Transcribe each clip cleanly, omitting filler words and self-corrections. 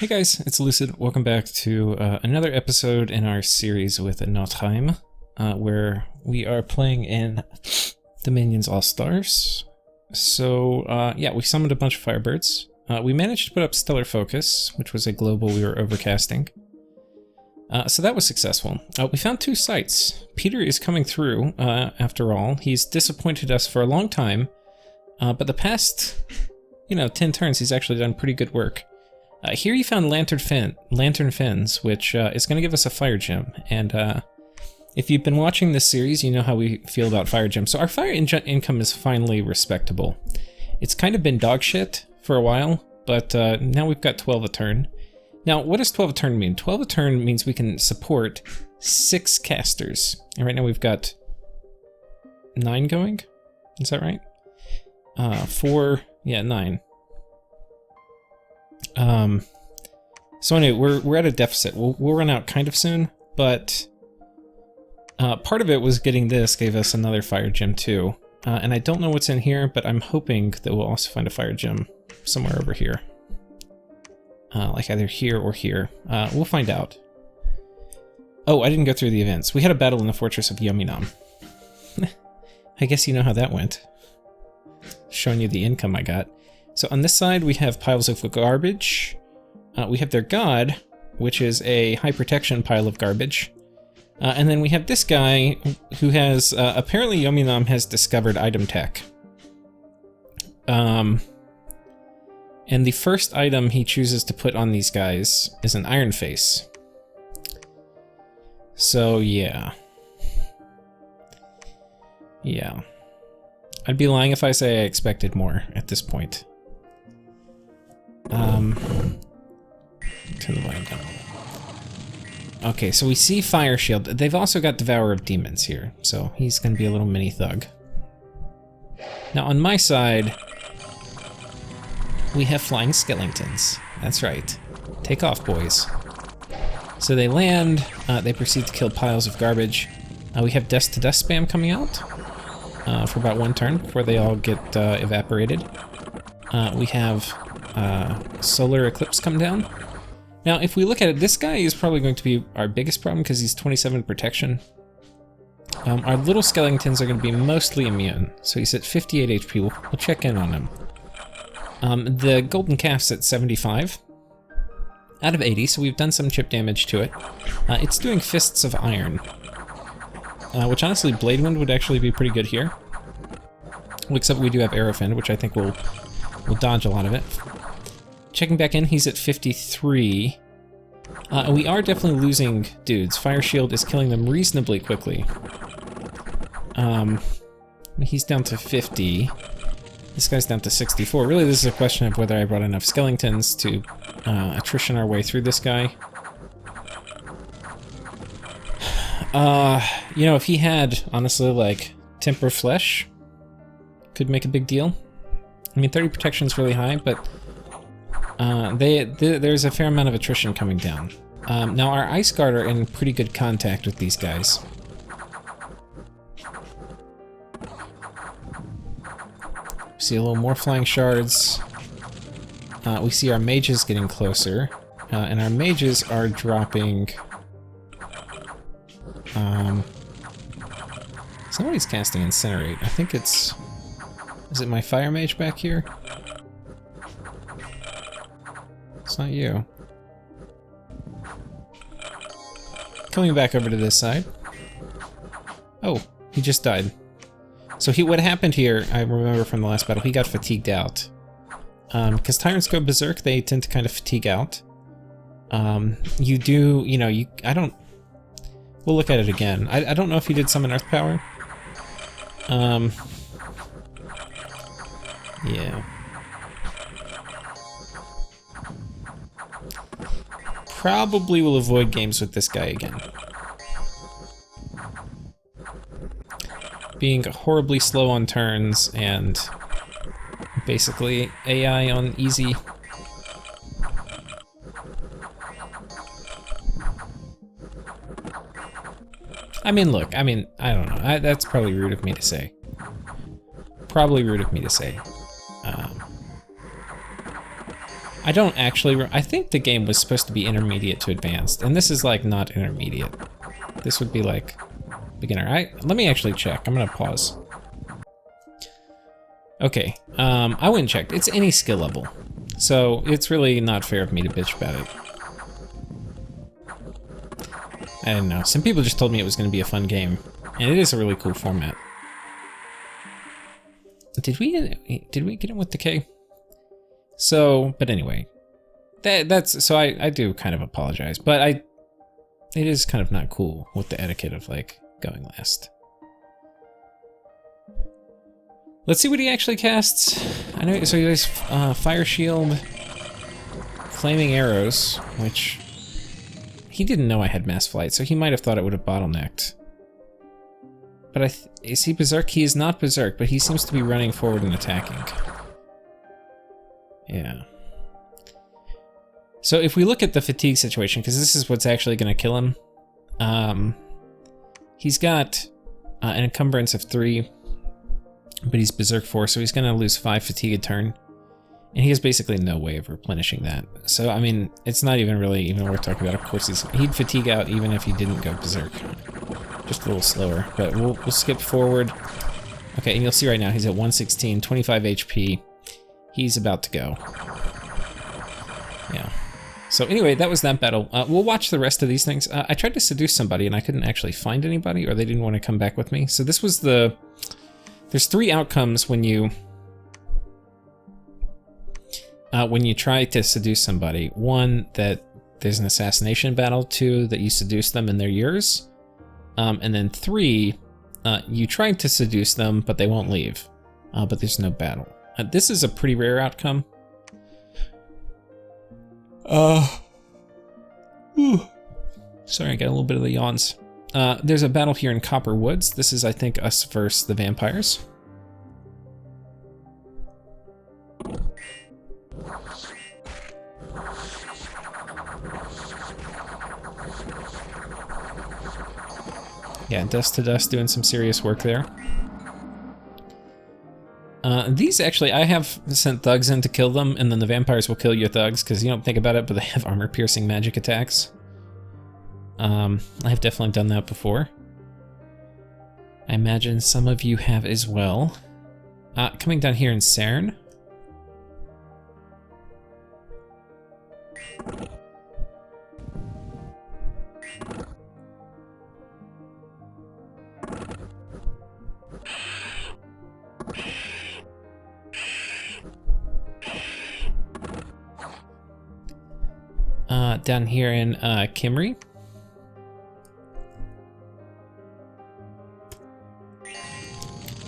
Hey guys, it's Lucid. Welcome back to another episode in our series with Nottheim, where we are playing in Dominions All-Stars. So, yeah, we summoned a bunch of Firebirds. We managed to put up Stellar Focus, which was a global we were overcasting. So that was successful. We found two sites. Peter is coming through, after all. He's disappointed us for a long time, but the past, 10 turns he's actually done pretty good work. Here you found Lantern Fens, which is going to give us a fire gem, and if you've been watching this series, you know how we feel about fire gems. So our fire income is finally respectable. It's kind of been dog shit for a while, but now we've got 12 a turn. Now, what does 12 a turn mean? 12 a turn means we can support 6 casters, and right now we've got 9 going. Is that right? 4, yeah, 9. So anyway, we're at a deficit. We'll run out kind of soon, but part of it was getting this gave us another fire gem too. And I don't know what's in here, but I'm hoping that we'll also find a fire gem somewhere over here. Like either here or here. We'll find out. Oh, I didn't go through the events. We had a battle in the fortress of Yomi Nom. I guess you know how that went. Showing you the income I got. So on this side, we have piles of garbage. We have their god, which is a high protection pile of garbage. And then we have this guy who has, apparently Yominom has discovered item tech. And the first item he chooses to put on these guys is an iron face. So yeah. Yeah. I'd be lying if I say I expected more at this point. Turn the volume down. Okay, so we see Fire Shield. They've also got Devourer of Demons here, so he's gonna be a little mini thug. Now on my side, we have Flying Skeletons. That's right. Take off, boys. So they land, they proceed to kill piles of garbage. We have Dust to Dust spam coming out for about 1 turn before they all get evaporated. We have Solar Eclipse come down. Now, if we look at it, this guy is probably going to be our biggest problem because he's 27 protection. Our little skeletons are going to be mostly immune, so he's at 58 HP. We'll check in on him. The Golden Calf's at 75 out of 80, so we've done some chip damage to it. It's doing Fists of Iron, which honestly, Blade Wind would actually be pretty good here. Except we do have Aerofin, which I think will dodge a lot of it. Checking back in, he's at 53. We are definitely losing dudes. Fire Shield is killing them reasonably quickly. He's down to 50. This guy's down to 64. Really, this is a question of whether I brought enough skeletons to attrition our way through this guy. If he had, honestly, like, Temper Flesh, could make a big deal. I mean, 30 protection is really high, but there's a fair amount of attrition coming down. Now, our Ice Guard are in pretty good contact with these guys. We see a little more flying shards. We see our mages getting closer, and our mages are dropping. Somebody's casting Incinerate. I think it's. Is it my fire mage back here? It's not you. Coming back over to this side. Oh, he just died. So what happened here, I remember from the last battle, he got fatigued out. Because Tyrants go berserk, they tend to kind of fatigue out. We'll look at it again. I don't know if he did summon Earth Power. Yeah. Probably will avoid games with this guy again. Being horribly slow on turns and basically AI on easy. I mean, look, I don't know. That's probably rude of me to say. I don't actually... I think the game was supposed to be intermediate to advanced, and this is, like, not intermediate. This would be, like, beginner. Let me actually check. I'm gonna pause. Okay, I went and checked. It's any skill level. So, it's really not fair of me to bitch about it. I don't know. Some people just told me it was gonna be a fun game, and it is a really cool format. Did we get in with the K? So, but anyway, that's so I do kind of apologize, but it is kind of not cool with the etiquette of like going last. Let's see what he actually casts. I know, so he has fire shield, flaming arrows, which he didn't know I had mass flight, so he might have thought it would have bottlenecked. But is he berserk? He is not berserk, but he seems to be running forward and attacking. Yeah. So if we look at the fatigue situation, because this is what's actually going to kill him, he's got an encumbrance of 3, but he's berserk 4, so he's going to lose 5 fatigue a turn, and he has basically no way of replenishing that. So I mean, it's not even really even worth talking about. Of course, he'd fatigue out even if he didn't go berserk, just a little slower. But we'll skip forward. Okay, and you'll see right now he's at 116, 25 HP. He's about to go. Yeah. So anyway, that was that battle. We'll watch the rest of these things. I tried to seduce somebody and I couldn't actually find anybody, or they didn't want to come back with me. So this was the... There's 3 outcomes when you try to seduce somebody. 1, that there's an assassination battle. 2, that you seduce them and they're yours. And then 3, you tried to seduce them, but they won't leave. But there's no battle. This is a pretty rare outcome. Sorry, I got a little bit of the yawns. There's a battle here in Copper Woods. This is, I think, us versus the vampires. Yeah, Dust to Dust doing some serious work there. These actually, I have sent thugs in to kill them, and then the vampires will kill your thugs, because you don't think about it, but they have armor-piercing magic attacks. I have definitely done that before. I imagine some of you have as well. Coming down here in Cern. Down here in Kimry.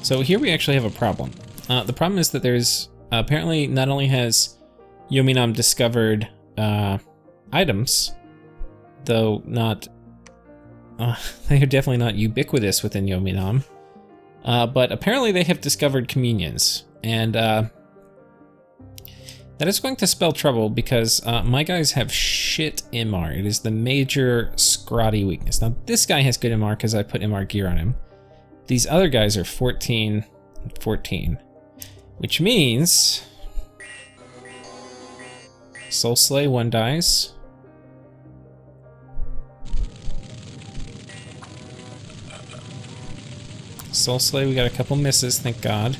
So here we actually have a problem. The problem is that there's apparently not only has Yominom discovered items, though not they are definitely not ubiquitous within Yominom, but apparently they have discovered communions, and that is going to spell trouble because my guys have shit MR. It is the major Skotty weakness. Now this guy has good MR because I put MR gear on him. These other guys are 14 and 14, which means Soul Slay 1 dies. Soul Slay, we got a couple misses, thank God.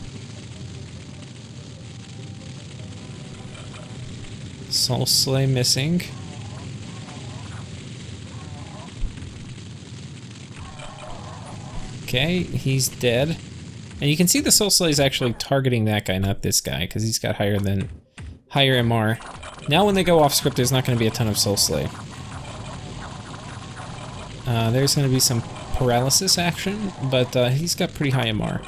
Soul Slay missing. Okay, he's dead. And you can see the Soul Slay is actually targeting that guy, not this guy, because he's got higher MR. Now when they go off script, there's not going to be a ton of Soul Slay. There's going to be some paralysis action, but he's got pretty high MR.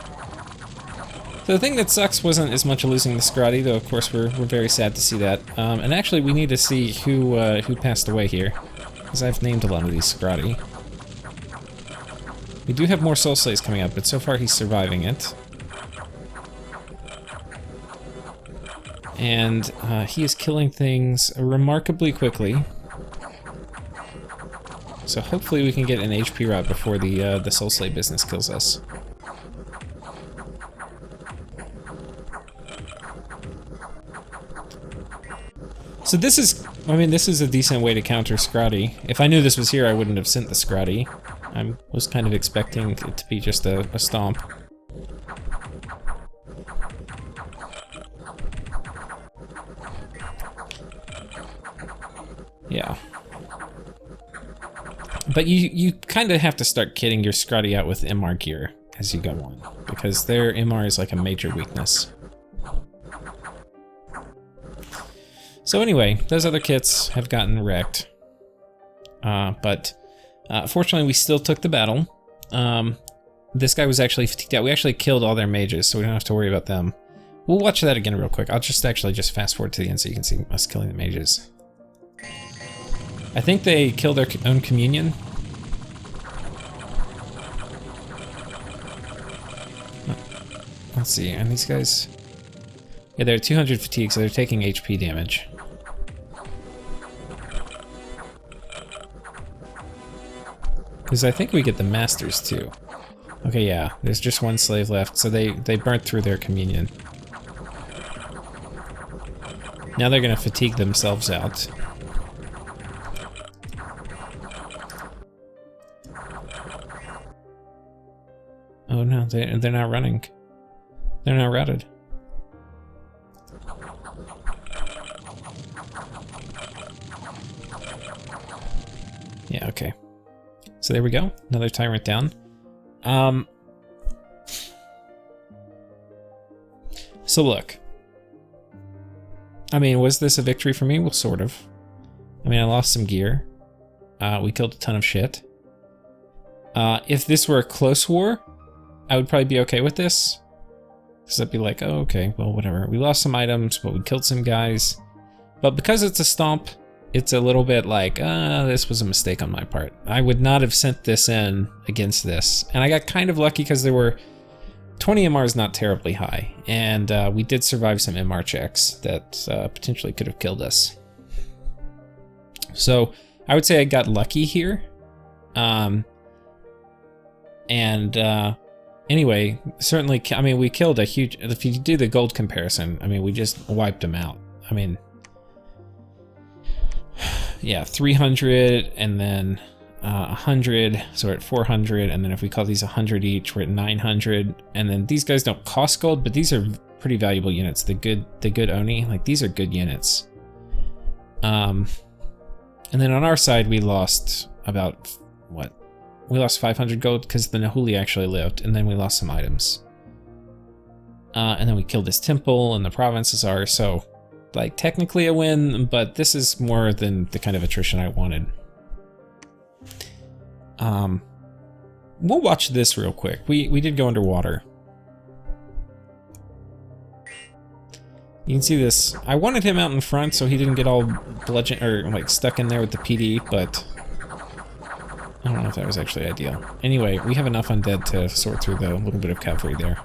So the thing that sucks wasn't as much losing the Skotty, though of course we're very sad to see that. And actually we need to see who passed away here, because I've named a lot of these Skotty. We do have more Soul Slays coming up, but so far he's surviving it. And he is killing things remarkably quickly. So hopefully we can get an HP route before the Soul Slay business kills us. So this is, I mean, this is a decent way to counter Skotty. If I knew this was here, I wouldn't have sent the Skotty. I was kind of expecting it to be just a stomp. Yeah. But you kind of have to start kitting your Skotty out with MR gear as you go on, because their MR is like a major weakness. So anyway, those other kits have gotten wrecked. But fortunately, we still took the battle. This guy was actually fatigued out. We actually killed all their mages, so we don't have to worry about them. We'll watch that again real quick. I'll just actually just fast forward to the end so you can see us killing the mages. I think they killed their own communion. Let's see, and these guys... Yeah, they're 200 fatigue, so they're taking HP damage. Because I think we get the masters too. Okay, yeah, there's just one slave left, so they burnt through their communion. Now they're gonna fatigue themselves out. Oh no, they're not running. They're not routed. Yeah, okay. So there we go, another tyrant down. So look. I mean, was this a victory for me? Well, sort of. I mean, I lost some gear. We killed a ton of shit. If this were a close war, I would probably be okay with this. Because I'd be like, oh, okay, well, whatever. We lost some items, but we killed some guys. But because it's a stomp, it's a little bit like, this was a mistake on my part. I would not have sent this in against this. And I got kind of lucky because there were 20 MR is not terribly high. And we did survive some MR checks that potentially could have killed us. So I would say I got lucky here. Anyway, certainly, I mean, we killed a huge, if you do the gold comparison, I mean, we just wiped them out. I mean, yeah, 300 and then 100, so we're at 400, and then if we call these 100 each, we're at 900, and then these guys don't cost gold, but these are pretty valuable units. The good Oni, like these are good units. And then on our side, we lost about, what? We lost 500 gold because the Nahuli actually lived, and then we lost some items. And then we killed this temple, and the provinces are, so, like, technically a win, but this is more than the kind of attrition I wanted. We'll watch this real quick. We did go underwater. You can see this. I wanted him out in front so he didn't get all bludgeon or like stuck in there with the PD, but I don't know if that was actually ideal. Anyway, we have enough undead to sort through the little bit of cavalry there.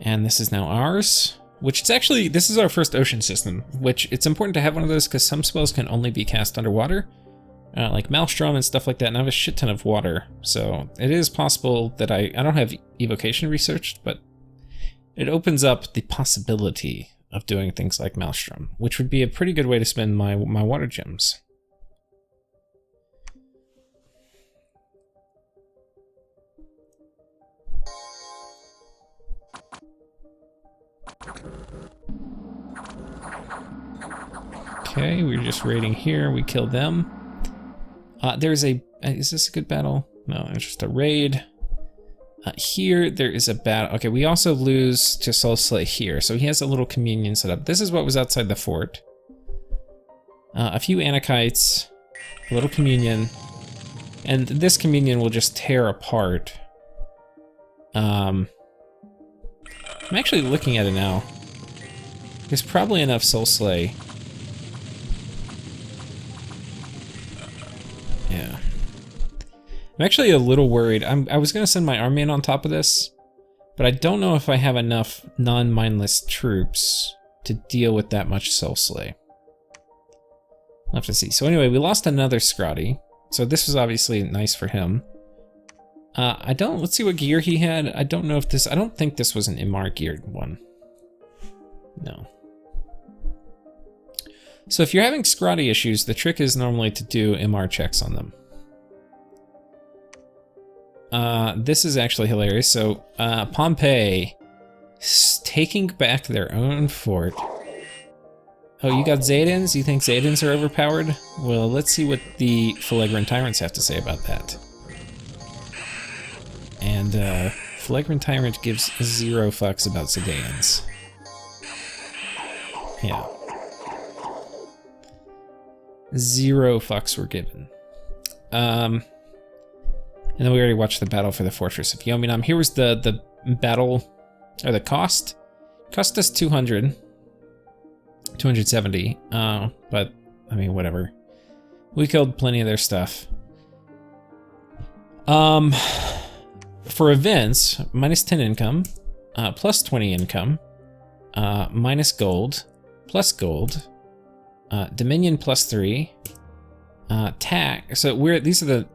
And this is now ours, which is actually, this is our first ocean system, which it's important to have one of those because some spells can only be cast underwater, like Maelstrom and stuff like that, and I have a shit ton of water. So it is possible that I don't have evocation researched, but it opens up the possibility of doing things like Maelstrom, which would be a pretty good way to spend my water gems. Okay, we're just raiding here. We killed them. There's a... is this a good battle? No, it's just a raid. Here, there is a battle. Okay, we also lose to Soul Slay here. So he has a little communion set up. This is what was outside the fort. A few Anakites, a little communion. And this communion will just tear apart. I'm actually looking at it now. There's probably enough Soul Slay. Yeah. I'm actually a little worried. I was going to send my army in on top of this, but I don't know if I have enough non-mindless troops to deal with that much Soul Slay. I'll have to see. So anyway, we lost another Skotty, so this was obviously nice for him. Let's see what gear he had. I don't know if this, I don't think this was an MR geared one. No. So if you're having Skotty issues, the trick is normally to do MR checks on them. This is actually hilarious. So Pompeii taking back their own fort. Oh, you got Zaydens? You think Zaydens are overpowered? Well, let's see what the Flagrant Tyrants have to say about that. And Flagrant Tyrant gives 0 fucks about Zaydens. Yeah. 0 fucks were given. And then we already watched the battle for the fortress of Yominom. Here was the battle, or the cost. Cost us 270. But I mean, whatever. We killed plenty of their stuff. For events, minus 10 income, plus 20 income, minus gold, plus gold, Dominion plus 3, tax. So these are the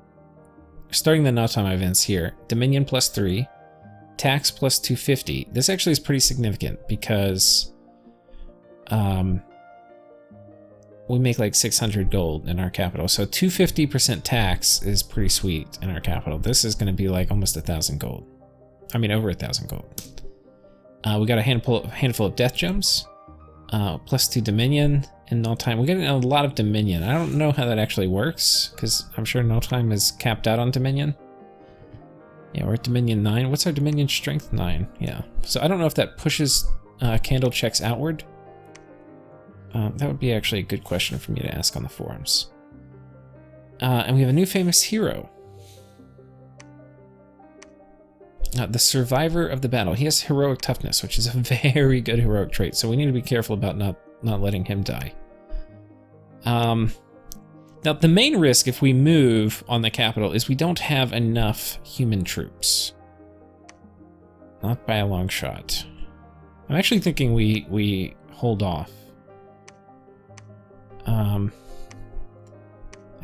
starting the Nottheim events here. Dominion plus 3, tax plus 250. This actually is pretty significant because we make like 600 gold in our capital. So 250% tax is pretty sweet in our capital. This is going to be like almost 1,000 gold. I mean, over 1,000 gold. We got a handful of death gems, plus 2 Dominion in Nottheim. We're getting a lot of Dominion. I don't know how that actually works, because I'm sure Nottheim is capped out on Dominion. Yeah, we're at Dominion 9. What's our Dominion strength? 9. Yeah. So I don't know if that pushes candle checks outward. That would be actually a good question for me to ask on the forums. And we have a new famous hero. The survivor of the battle. He has heroic toughness, which is a very good heroic trait, so we need to be careful about not letting him die. Now, the main risk if we move on the capital is we don't have enough human troops. Not by a long shot. I'm actually thinking we hold off. I'm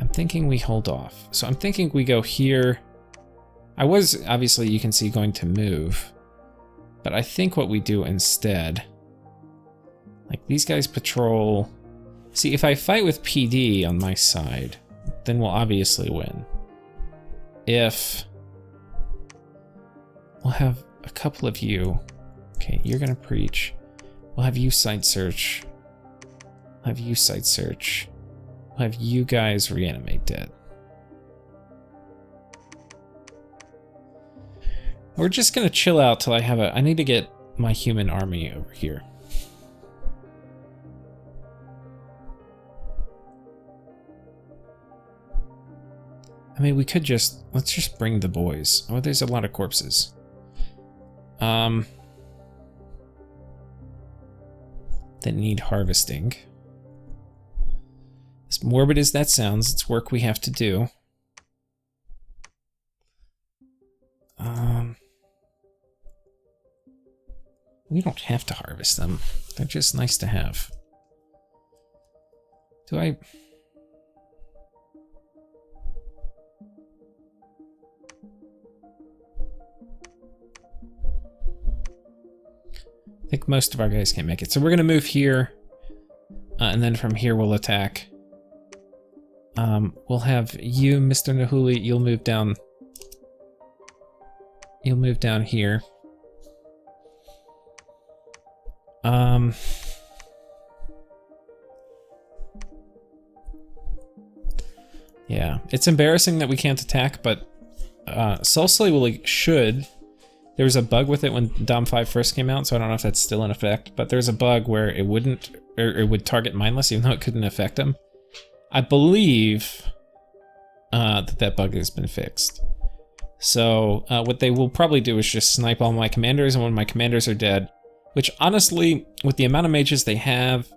thinking we hold off. So I'm thinking we go here. I was, obviously, you can see, going to move. But I think what we do instead... Like, these guys patrol... See, if I fight with PD on my side, then we'll obviously win. If... We'll have a couple of you... Okay, you're gonna preach. We'll have you site search. We'll have you site search. We'll have you guys reanimate dead. We're just gonna chill out till I have I need to get my human army over here. I mean, we could just, let's just bring the boys. Oh, there's a lot of corpses. That need harvesting. As morbid as that sounds, it's work we have to do. We don't have to harvest them. They're just nice to have. Do I... I think most of our guys can't make it. So we're going to move here, and then from here we'll attack. We'll have you, Mr. Nahuli, you'll move down. You'll move down here. Yeah, it's embarrassing that we can't attack, but Soulslay should. There was a bug with it when Dom 5 first came out, so I don't know if that's still in effect, but there's a bug where it wouldn't, or it would target mindless even though it couldn't affect them. I believe that bug has been fixed. So what they will probably do is just snipe all my commanders, and when my commanders are dead, which honestly, with the amount of mages they have,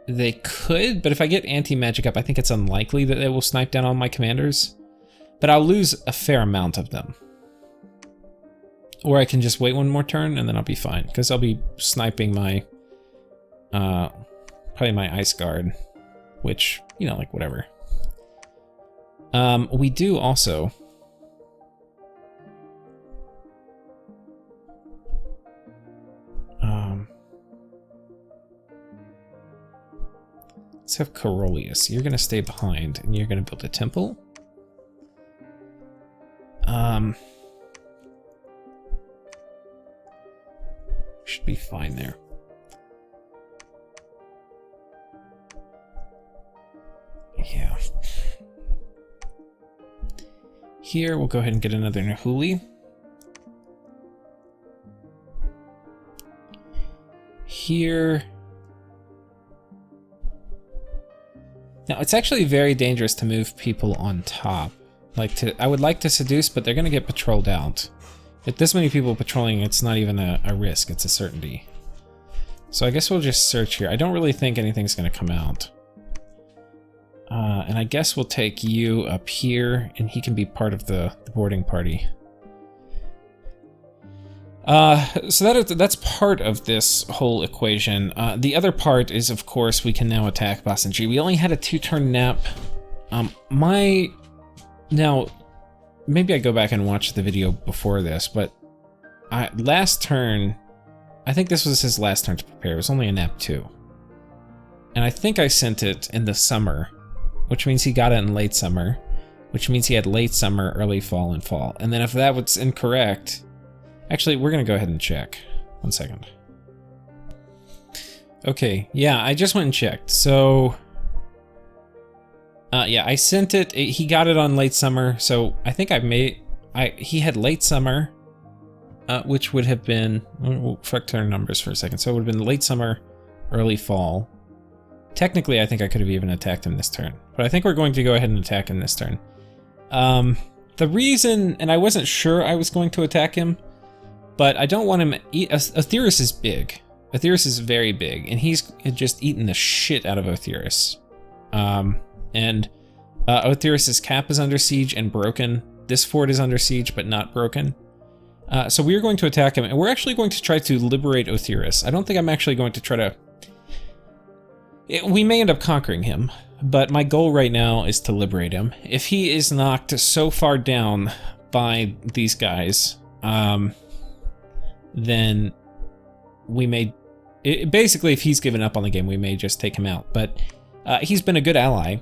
they could, but if I get anti-magic up, I think it's unlikely that they will snipe down all my commanders. But I'll lose a fair amount of them. Or I can just wait one more turn and then I'll be fine, because I'll be sniping my, probably my Ice Guard, which, you know, like whatever. We do also... Let's have Corolius. You're gonna stay behind, and you're gonna build a temple. Should be fine there. Yeah. Here, we'll go ahead and get another Nahuli. Here. Now, it's actually very dangerous to move people on top. I would like to seduce, but they're gonna get patrolled out. With this many people patrolling, it's not even a risk, it's a certainty. So I guess we'll just search here. I don't really think anything's gonna come out. And I guess we'll take you up here, and he can be part of the boarding party. So that's part of this whole equation. The other part is, of course, we can now attack Bas-en-G. We only had a 2-turn nap. Now, maybe I go back and watch the video before this, but last turn, I think this was his last turn to prepare. It was only a nap 2. And I think I sent it in the summer, which means he got it in late summer, which means he had late summer, early fall, and fall. And then if that was incorrect, actually, we're gonna go ahead and check. 1 second. Okay, yeah, I just went and checked. So, yeah, I sent it. He got it on late summer. So I think he had late summer, which would have been, we'll correct our numbers for a second. So it would have been late summer, early fall. Technically, I think I could have even attacked him this turn, but I think we're going to go ahead and attack him this turn. The reason, and I wasn't sure I was going to attack him, but I don't want him. Othyrus is big. Othyrus is very big, and he's just eaten the shit out of Othyrus. And Othyrus's cap is under siege and broken. This fort is under siege, but not broken. So we're going to attack him, and we're actually going to try to liberate Othyrus. I don't think I'm actually going to try to. We may end up conquering him, but my goal right now is to liberate him. If he is knocked so far down by these guys, then we may... basically, if he's given up on the game, we may just take him out. But he's been a good ally,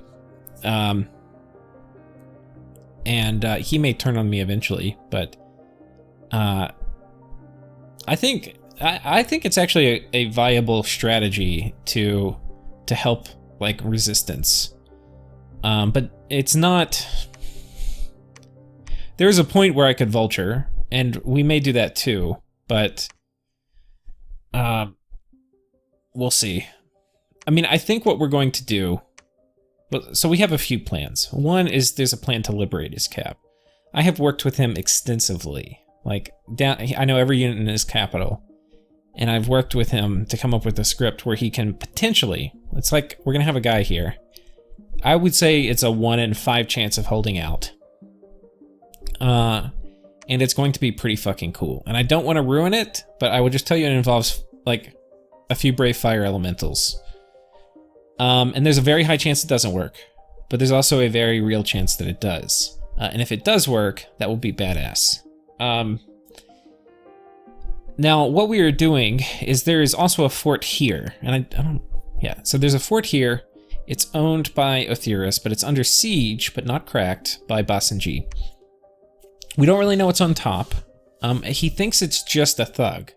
and he may turn on me eventually. But I think it's actually a viable strategy to help like resistance, but it's not. There's a point where I could vulture, and we may do that too, but we'll see. I mean, I think what we're going to do, so we have a few plans. One is there's a plan to liberate his cap. I have worked with him extensively, like I know every unit in his capital. And I've worked with him to come up with a script where he can potentially, it's like, we're gonna have a guy here. I would say it's a 1 in 5 chance of holding out. And it's going to be pretty fucking cool. And I don't want to ruin it, but I will just tell you it involves, like, a few brave fire elementals. And there's a very high chance it doesn't work, but there's also a very real chance that it does. And if it does work, that will be badass. Now, what we are doing is there is also a fort here, and I don't, yeah, so there's a fort here. It's owned by Othyrus, but it's under siege, but not cracked, by Bas-en-G. We don't really know what's on top. He thinks it's just a thug.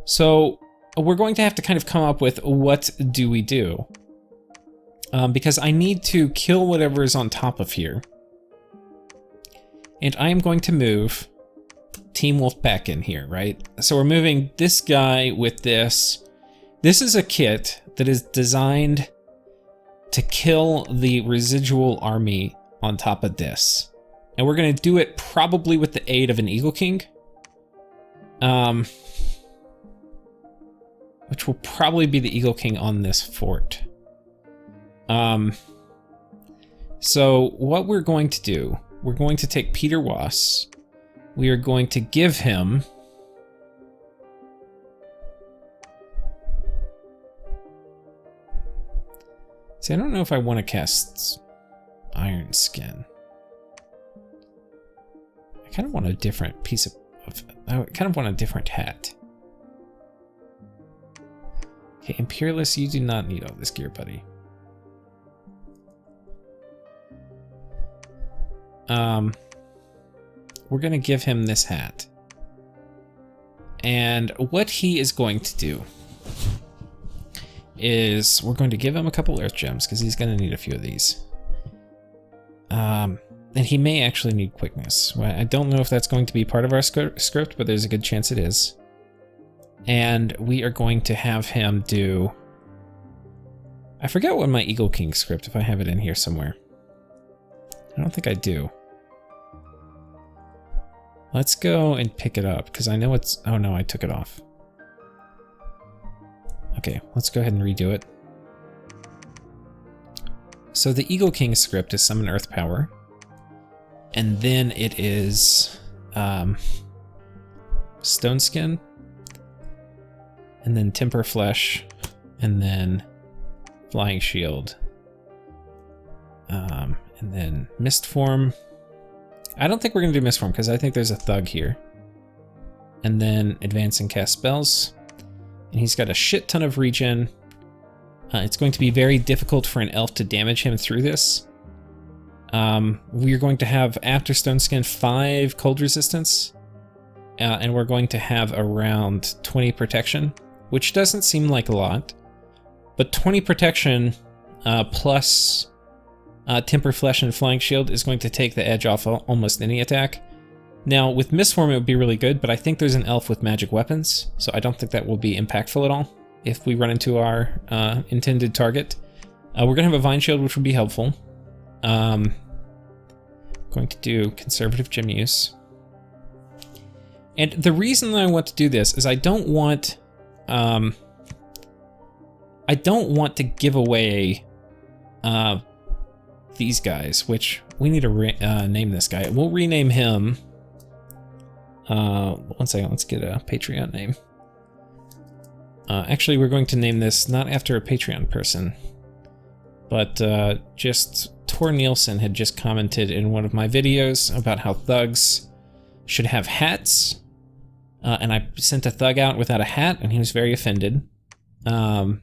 So we're going to have to kind of come up with what do we do? Because I need to kill whatever is on top of here. And I am going to move Team Wolf back in here, right? So we're moving this guy with this. This is a kit that is designed to kill the residual army on top of this. And we're gonna do it probably with the aid of an Eagle King. Which will probably be the Eagle King on this fort. So what we're going to do, we're going to take Peter Wass. We are going to give him see, I don't know if I want to cast Iron Skin. I kind of want a different piece of I kind of want a different hat. Okay, Imperialist, you do not need all this gear, buddy. We're gonna give him this hat. And what he is going to do is we're going to give him a couple earth gems because he's gonna need a few of these. And he may actually need quickness. Well, I don't know if that's going to be part of our script, but there's a good chance it is. And we are going to have him do... I forget what my Eagle King script, if I have it in here somewhere. I don't think I do. Let's go and pick it up, because I know it's... Oh no, I took it off. Okay, let's go ahead and redo it. So the Eagle King script is summon Earth Power. And then it is... Stone Skin. And then Temper Flesh. And then Flying Shield. And then Mist Form. I don't think we're going to do Mist Form because I think there's a Thug here. And then Advance and Cast Spells. And he's got a shit ton of regen. It's going to be very difficult for an elf to damage him through this. We're going to have, after Stone Skin, 5 cold resistance. And we're going to have around 20 protection, which doesn't seem like a lot. But 20 protection plus Temper Flesh and Flying Shield is going to take the edge off almost any attack. Now, with Mistform it would be really good, but I think there's an elf with magic weapons, so I don't think that will be impactful at all if we run into our intended target. We're going to have a Vine Shield, which would be helpful. Going to do Conservative Gem use. And the reason that I want to do this is I don't want to give away these guys, which we need to name this guy. We'll rename him. One second, let's get a Patreon name. Actually, we're going to name this not after a Patreon person, but just Tor Nielsen had just commented in one of my videos about how thugs should have hats. And I sent a thug out without a hat, and he was very offended. To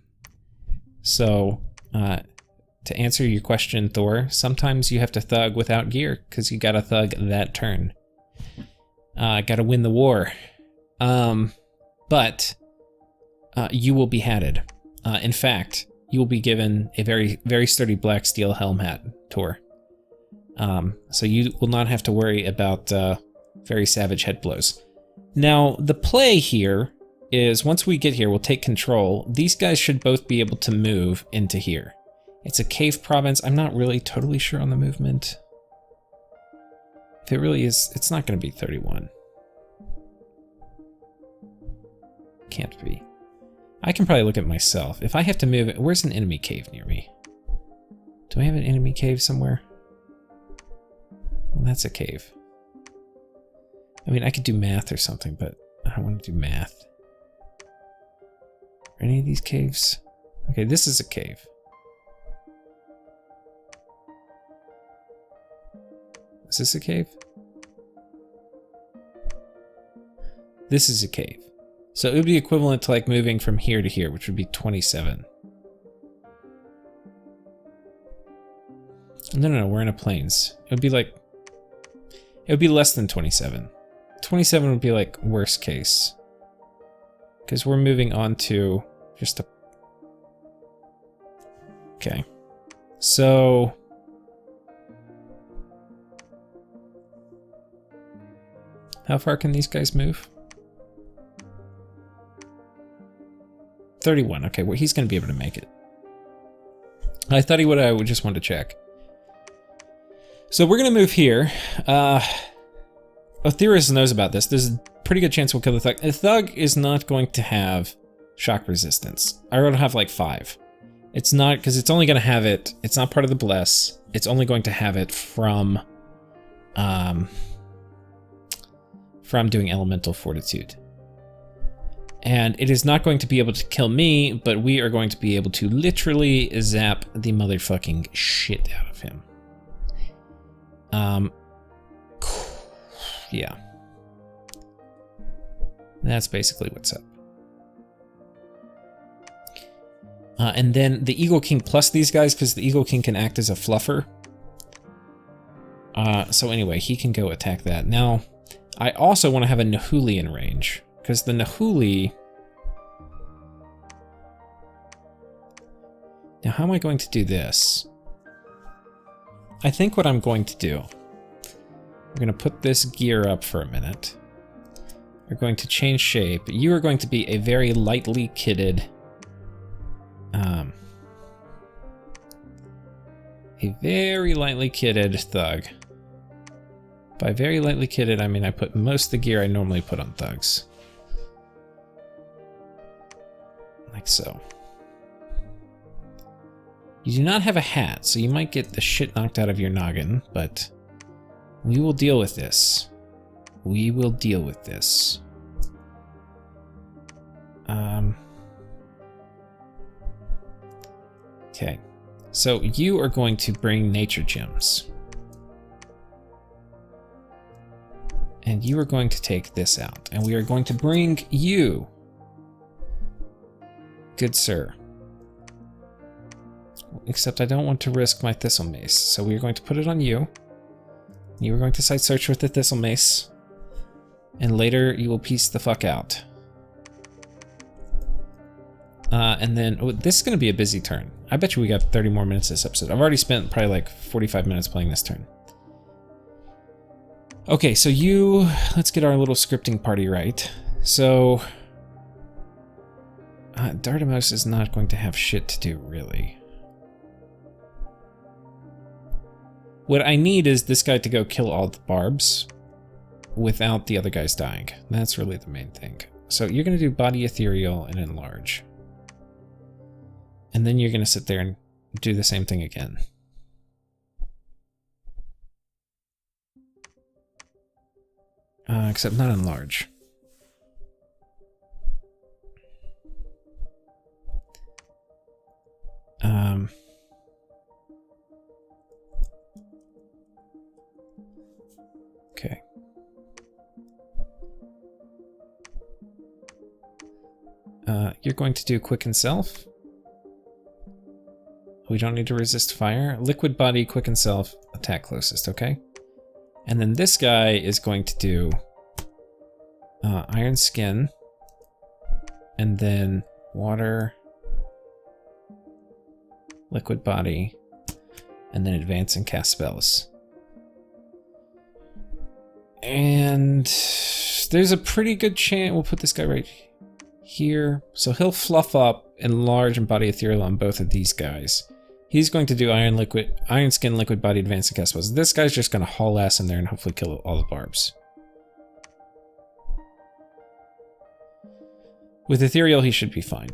answer your question, Thor, sometimes you have to thug without gear, because you gotta thug that turn. Gotta win the war. But you will be hatted. In fact, you will be given a very, very sturdy black steel helm hat, Thor. So you will not have to worry about very savage head blows. Now, the play here is once we get here, we'll take control. These guys should both be able to move into here. It's a cave province. I'm not really totally sure on the movement. If it really is, it's not going to be 31. Can't be. I can probably look at myself. If I have to move it, where's an enemy cave near me? Do I have an enemy cave somewhere? Well, that's a cave. I mean, I could do math or something, but I don't want to do math. Are any of these caves? Okay, this is a cave. Is this a cave? This is a cave. So it would be equivalent to like moving from here to here, which would be 27. No, we're in a plains. It would be like, it would be less than 27. 27 would be like worst case. Because we're moving on to just a... Okay. So... How far can these guys move? 31. Okay, well, he's going to be able to make it. I thought he would. I would just want to check. So we're going to move here. Theorist knows about this. There's a pretty good chance we'll kill the thug. The thug is not going to have shock resistance. I would have like 5. It's not, because it's only going to have it. It's not part of the bless. It's only going to have it from doing elemental fortitude. And it is not going to be able to kill me, but we are going to be able to literally zap the motherfucking shit out of him. Yeah. That's basically what's up. And then the Eagle King plus these guys, because the Eagle King can act as a fluffer. So anyway, he can go attack that. Now, I also want to have a Nahuli in range, because the Nahuli... Now, how am I going to do this? I think what I'm going to do, we're going to put this gear up for a minute. We're going to change shape. You are going to be a very lightly kitted... a very lightly kitted thug. By very lightly kitted, I mean I put most of the gear I normally put on thugs. Like so. You do not have a hat, so you might get the shit knocked out of your noggin, but we will deal with this. We will deal with this. Okay. So you are going to bring nature gems. And you are going to take this out. And we are going to bring you, good sir. Except I don't want to risk my thistle mace. So we are going to put it on you. You are going to site search with the thistle mace. And later you will piece the fuck out. And then, oh, this is going to be a busy turn. I bet you we got 30 more minutes this episode. I've already spent probably like 45 minutes playing this turn. Okay, so let's get our little scripting party right. So, Dardamos is not going to have shit to do, really. What I need is this guy to go kill all the barbs without the other guys dying. That's really the main thing. So you're going to do body ethereal and enlarge. And then you're going to sit there and do the same thing again. Except not enlarge. Okay. You're going to do quicken self. We don't need to resist fire. Liquid body, quicken self, attack closest, okay? And then this guy is going to do iron skin, and then water, liquid body, and then advance and cast spells. And there's a pretty good chance we'll put this guy right here. So he'll fluff up, enlarge, and body ethereal on both of these guys. He's going to do iron skin, liquid body, advance, and cast spells. This guy's just going to haul ass in there and hopefully kill all the barbs. With ethereal, he should be fine.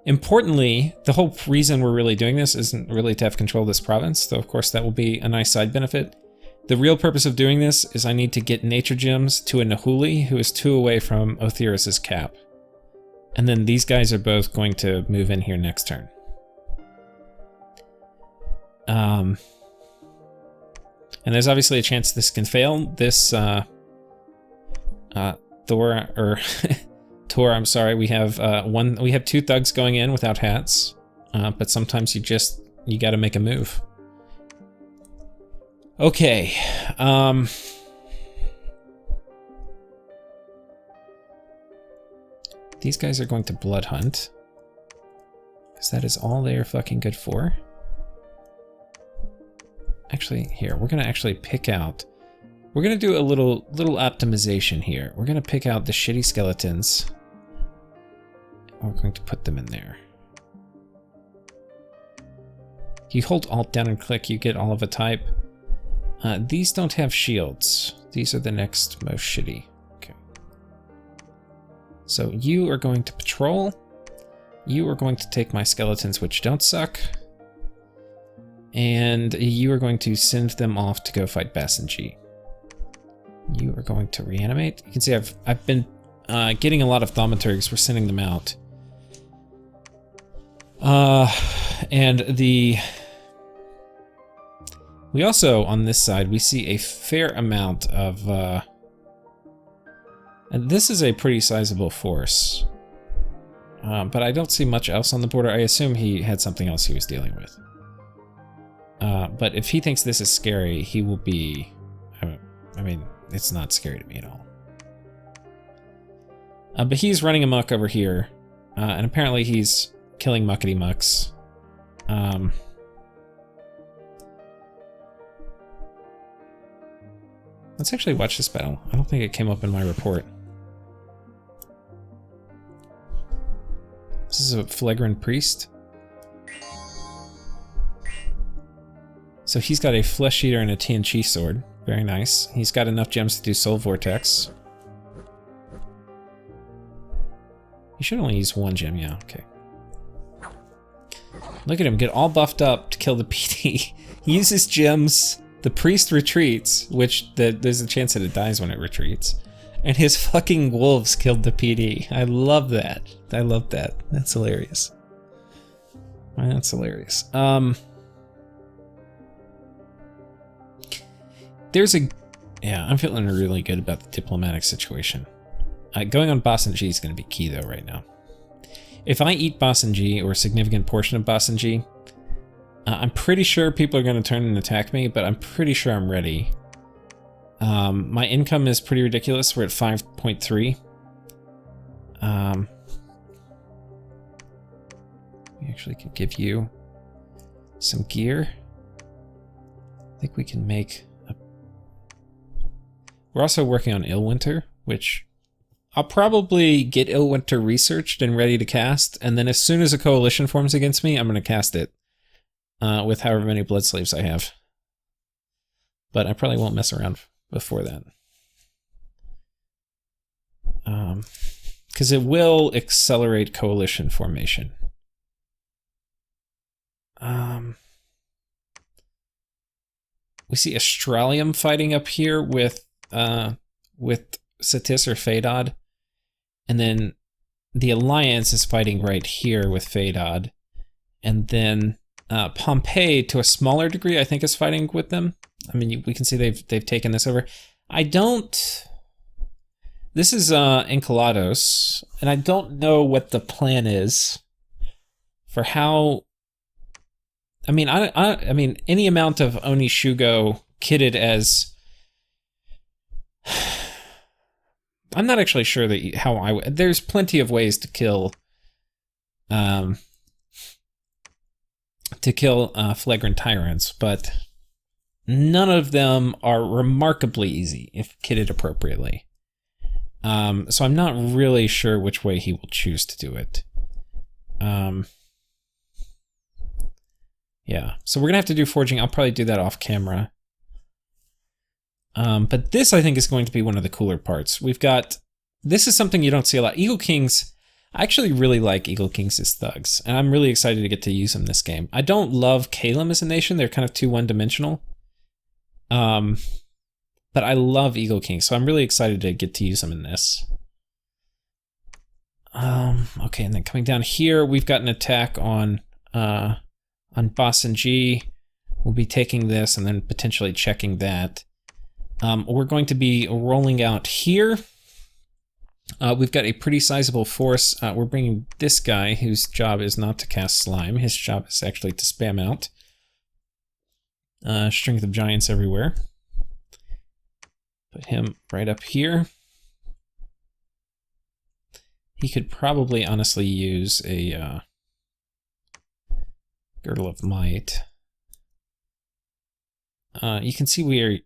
Importantly, the whole reason we're really doing this isn't really to have control of this province, though of course that will be a nice side benefit. The real purpose of doing this is I need to get nature gems to a Nahuli who is 2 away from Otheris's cap. And then these guys are both going to move in here next turn. And there's obviously a chance this can fail. This, Tor, I'm sorry, we have 2 thugs going in without hats, but sometimes you gotta make a move. Okay, these guys are going to blood hunt, because that is all they are fucking good for. Actually, here, we're gonna actually pick out, we're gonna do a little optimization here. We're gonna pick out the shitty skeletons. We're going to put them in there. You hold Alt down and click, you get all of a type. These don't have shields. These are the next most shitty. Okay. So you are going to patrol. You are going to take my skeletons, which don't suck. And you are going to send them off to go fight Bas-en-G. You are going to reanimate. You can see I've been getting a lot of thaumaturgs. We're sending them out. And we also, on this side, we see a fair amount of, and this is a pretty sizable force. But I don't see much else on the border. I assume he had something else he was dealing with. But if he thinks this is scary, he will be... I mean, it's not scary to me at all. But he's running amok over here. And apparently he's killing muckety mucks. Let's actually watch this battle. I don't think it came up in my report. This is a flagrant priest. So he's got a flesh eater and a TNT sword. Very nice. He's got enough gems to do soul vortex. He should only use one gem, yeah, okay. Look at him get all buffed up to kill the PD. He uses gems, the priest retreats, which there's a chance that it dies when it retreats. And his fucking wolves killed the PD. I love that. I love that. That's hilarious. That's hilarious. Yeah, I'm feeling really good about the diplomatic situation. Going on Bas-en-G is going to be key though right now. If I eat Bas-en-G or a significant portion of Bas-en-G, I'm pretty sure people are going to turn and attack me, but I'm pretty sure I'm ready. My income is pretty ridiculous. We're at 5.3. We actually could give you some gear. I think we can make a... We're also working on Illwinter, which I'll probably get Illwinter researched and ready to cast, and then as soon as a coalition forms against me, I'm going to cast it with however many blood slaves I have. But I probably won't mess around before that. Because it will accelerate coalition formation. We see Astralium fighting up here with Satis or Phaedod. And then the Alliance is fighting right here with Phaedod. And then Pompeii, to a smaller degree, I think is fighting with them. I mean, we can see they've taken this over. I don't... This is Enceladus, and I don't know what the plan is for how... I mean, I mean, any amount of Onishugo kitted as... I'm not actually sure that how I... There's plenty of ways to kill... flagrant tyrants, but none of them are remarkably easy if kitted appropriately. So I'm not really sure which way he will choose to do it. Yeah, so we're gonna have to do forging. I'll probably do that off camera. But this, I think, is going to be one of the cooler parts. We've got... This is something you don't see a lot. Eagle Kings... I actually really like Eagle Kings as thugs, and I'm really excited to get to use them this game. I don't love Kalem as a nation. They're kind of too one-dimensional. But I love Eagle Kings, so I'm really excited to get to use them in this. Okay, and then coming down here, we've got an attack on Bas-en-G. We'll be taking this and then potentially checking that. We're going to be rolling out here. We've got a pretty sizable force. We're bringing this guy, whose job is not to cast slime. His job is actually to spam out. Strength of giants everywhere. Put him right up here. He could probably honestly use a Girdle of Might. You can see we are...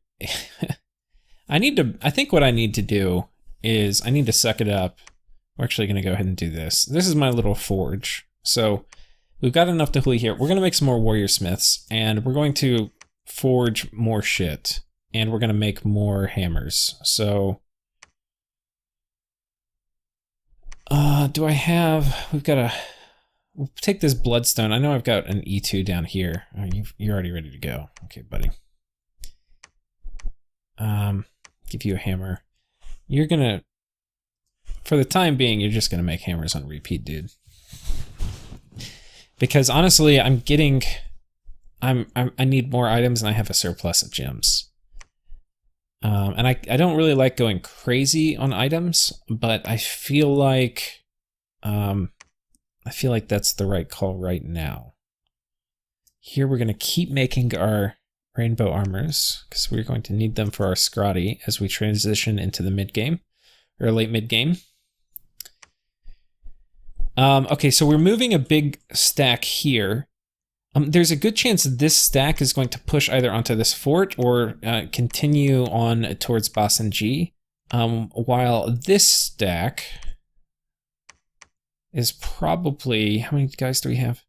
I think what I need to do is I need to suck it up. We're actually going to go ahead and do this. This is my little forge. So we've got enough to here. We're going to make some more warrior smiths, and we're going to forge more shit, and we're going to make more hammers. So do I have... We've got a... We'll take this bloodstone. I know I've got an E2 down here. Oh, you're already ready to go. Okay, buddy. Give you a hammer. You're gonna, for the time being, you're just gonna make hammers on repeat, dude. Because honestly, I need more items and I have a surplus of gems. And I don't really like going crazy on items, but I feel like I feel like that's the right call right now. Here we're going to keep making our rainbow armors, because we're going to need them for our Skotty as we transition into the mid-game, or late mid-game. Okay, so we're moving a big stack here. There's a good chance that this stack is going to push either onto this fort or continue on towards Bas-en-G, while this stack is probably... How many guys do we have?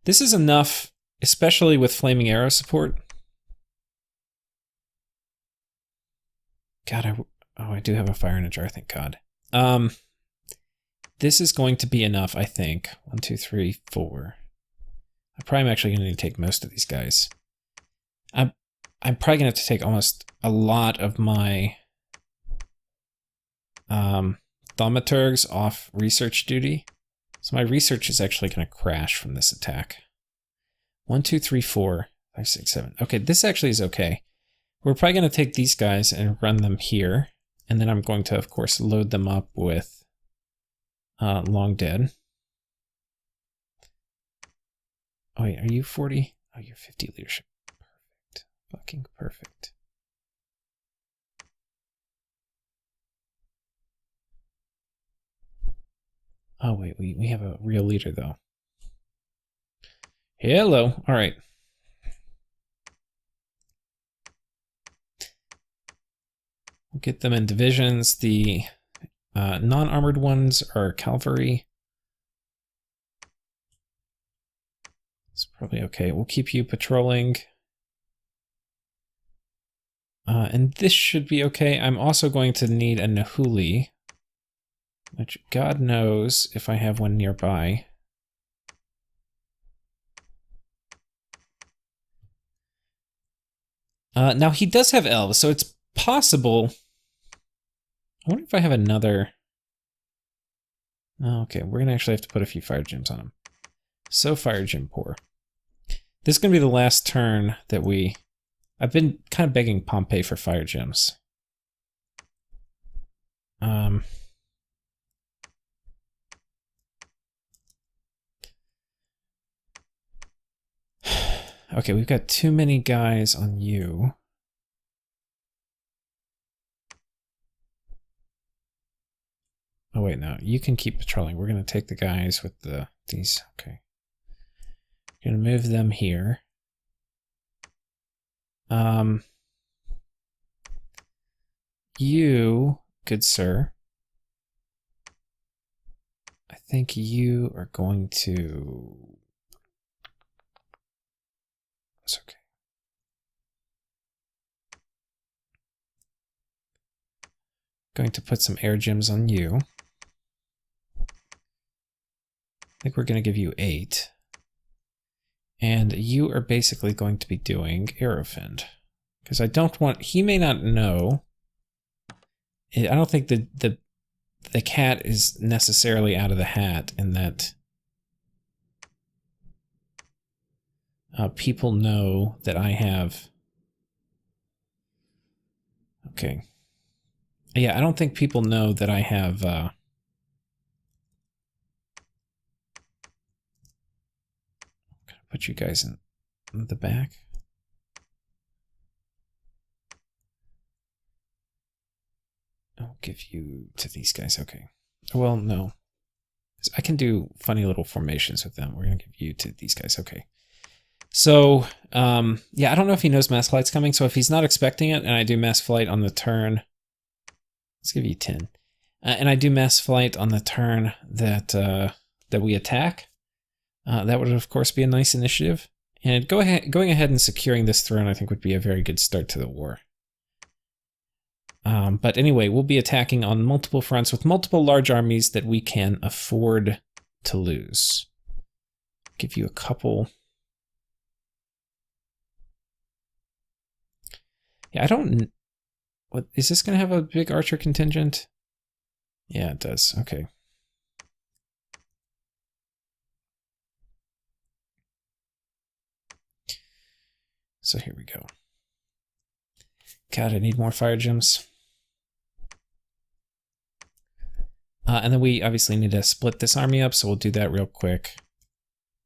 This is enough, especially with flaming arrow support. God, I do have a fire in a jar, thank God. This is going to be enough, I think. 1, 2, 3, 4. I'm probably actually going to need to take most of these guys. I'm probably going to have to take almost a lot of my thaumaturgs off research duty. So my research is actually going to crash from this attack. 1, 2, 3, 4, 5, 6, 7. Okay, this actually is okay. We're probably going to take these guys and run them here. And then I'm going to, of course, load them up with Long Dead. Oh wait, are you 40? Oh, you're 50 leadership. Perfect. Fucking perfect. Oh wait, we have a real leader though. Hello. All right. We'll get them in divisions. The non-armored ones are cavalry. It's probably okay. We'll keep you patrolling. And this should be okay. I'm also going to need a Nahuli, which God knows if I have one nearby. Now he does have elves, so it's possible. I wonder if I have another. Oh, okay, we're gonna actually have to put a few fire gems on him. So fire gem poor. This is gonna be the last turn that we... I've been kind of begging Pompey for fire gems. Okay, we've got too many guys on you. Oh wait, no, you can keep patrolling. We're gonna take the guys with these. Okay, gonna move them here. You, good sir. I think you are going to. It's okay. Going to put some air gems on you. I think we're going to give you 8. And you are basically going to be doing Aerofend. Because I don't want... He may not know. I don't think the cat is necessarily out of the hat in that people know that I have... Okay. Yeah, I don't think people know that I have... Put you guys in the back. I'll give you to these guys. Okay. Well, no. I can do funny little formations with them. We're going to give you to these guys. Okay. So, yeah, I don't know if he knows mass flight's coming. So if he's not expecting it and I do mass flight on the turn, let's give you 10. And I do mass flight on the turn that that we attack. That would, of course, be a nice initiative. And going ahead and securing this throne, I think, would be a very good start to the war. But anyway, we'll be attacking on multiple fronts with multiple large armies that we can afford to lose. Give you a couple. Yeah, I don't... What, is this going to have a big archer contingent? Yeah, it does. Okay. So here we go. God, I need more fire gems. And then we obviously need to split this army up, so we'll do that real quick.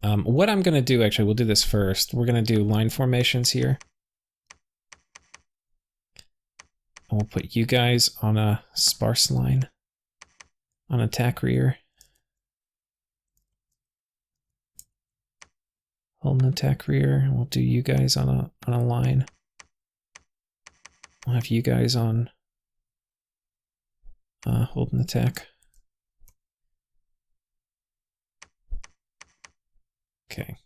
What I'm going to do, actually, we'll do this first. We're going to do line formations here. And we'll put you guys on a sparse line on attack rear. Hold an attack rear, and we'll do you guys on a line. We'll have you guys on hold an attack. Okay.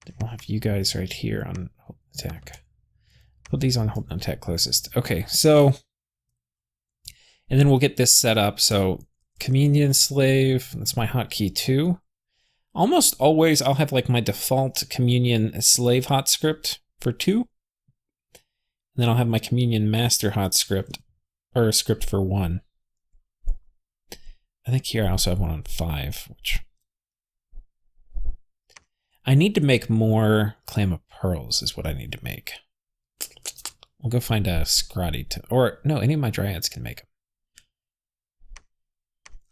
Then we'll have you guys right here on hold an attack. Put these on hold and attack closest. Okay, so, and then we'll get this set up. So communion slave, that's my hotkey 2. Almost always I'll have like my default communion slave hot script for 2. And then I'll have my communion master hot script, or script for 1. I think here I also have one on 5, which I need to make more Clam of Pearls is what I need to make. We'll go find a Skotty to, or no, any of my dryads can make them.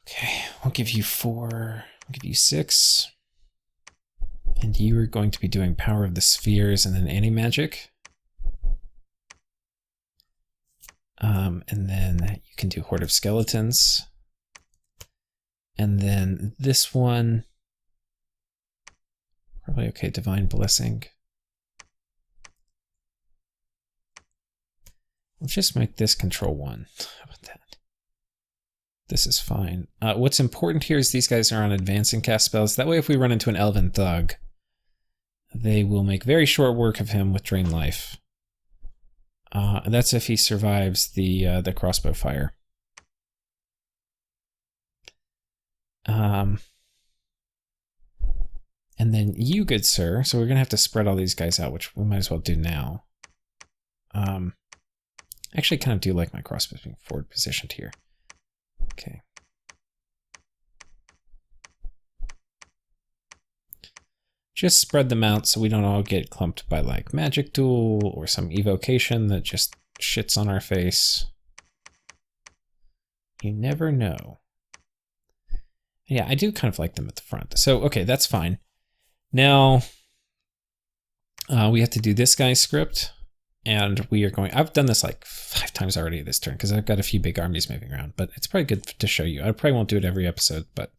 Okay, I'll give you 4, I'll give you 6. And you are going to be doing Power of the Spheres and then anti-magic. And then you can do Horde of Skeletons. And then this one, probably okay, Divine Blessing. Let's just make this control 1. How about that? This is fine. What's important here is these guys are on advance and cast spells. That way if we run into an Elven Thug, they will make very short work of him with Drain Life. That's if he survives the crossbow fire. And then you, good sir, so we're going to have to spread all these guys out, which we might as well do now. Actually kind of do like my crossbows being forward positioned here. Okay. Just spread them out so we don't all get clumped by like Magic Duel or some evocation that just shits on our face. You never know. Yeah, I do kind of like them at the front. So, okay, that's fine. Now, we have to do this guy's script. And we are going, I've done this like 5 times already this turn because I've got a few big armies moving around, but it's probably good to show you. I probably won't do it every episode, but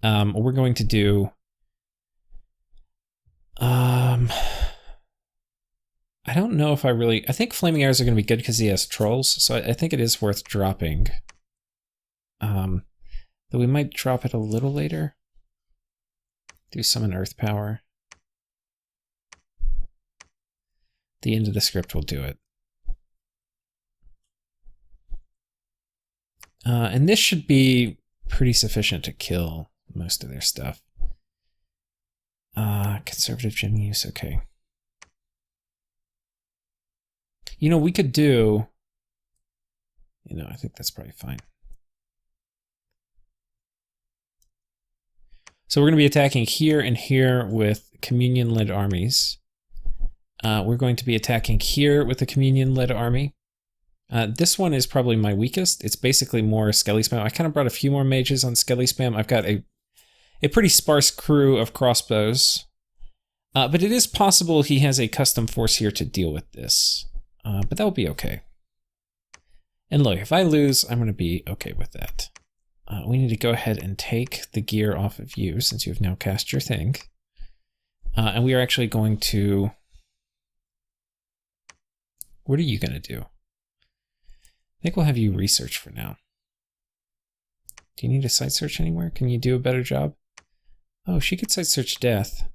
we're going to do, I don't know if I think Flaming Arrows are going to be good because he has trolls, so I think it is worth dropping. Though we might drop it a little later. Do Summon Earth Power. The end of the script will do it. And this should be pretty sufficient to kill most of their stuff. Conservative gem use, okay. You know, we could do, you know, I think that's probably fine. So we're going to be attacking here and here with communion-led armies. We're going to be attacking here with a communion-led army. This one is probably my weakest. It's basically more Skelly spam. I kind of brought a few more mages on Skelly spam. I've got a pretty sparse crew of crossbows. But it is possible he has a custom force here to deal with this. But that will be okay. And look, if I lose, I'm going to be okay with that. We need to go ahead and take the gear off of you since you have now cast your thing. And we are actually going to... What are you going to do? I think we'll have you research for now. Do you need a site search anywhere? Can you do a better job? Oh, she could site search death.